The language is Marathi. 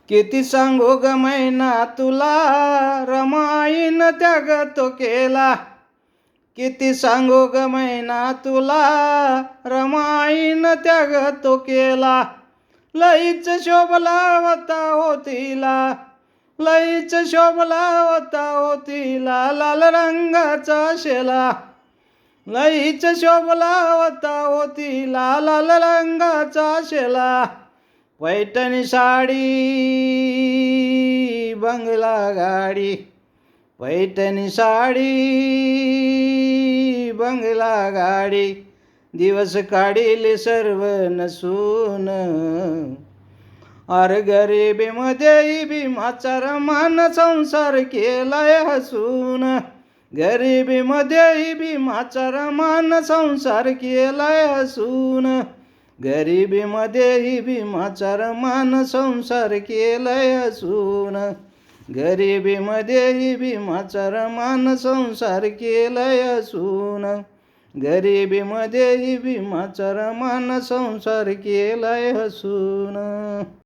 किती सांगू ग मैना तुला, रमाईन त्याग तो केला. किती सांगू ग मैना तुला, रमाईन त्याग तो केला. लईच शोभला होता हो तिला, लईच शोभला होता हो तिला, लाल रंगाचा शेला. लईच शोभला होता हो तिला, लाल रंगाचा शेला. पैठणी साडी, बंगला गाडी. पैठणी साडी, बंगला गाडी. दिवस काढील सर्व नसून, अर गरिबीमध्ये भीमाचा रमान संसार केलाय हसून. गरिबीमध्ये भीमाचा रमान संसार केलाय हसून. गरिबीमध्ये भीमाचा रमान संसार केलाय हसून. गरिबीमध्ये भीमाचा रमान संसार केलाय हसून. गरिबीमध्ये भीमाचा रमान संसार केलाय हसून.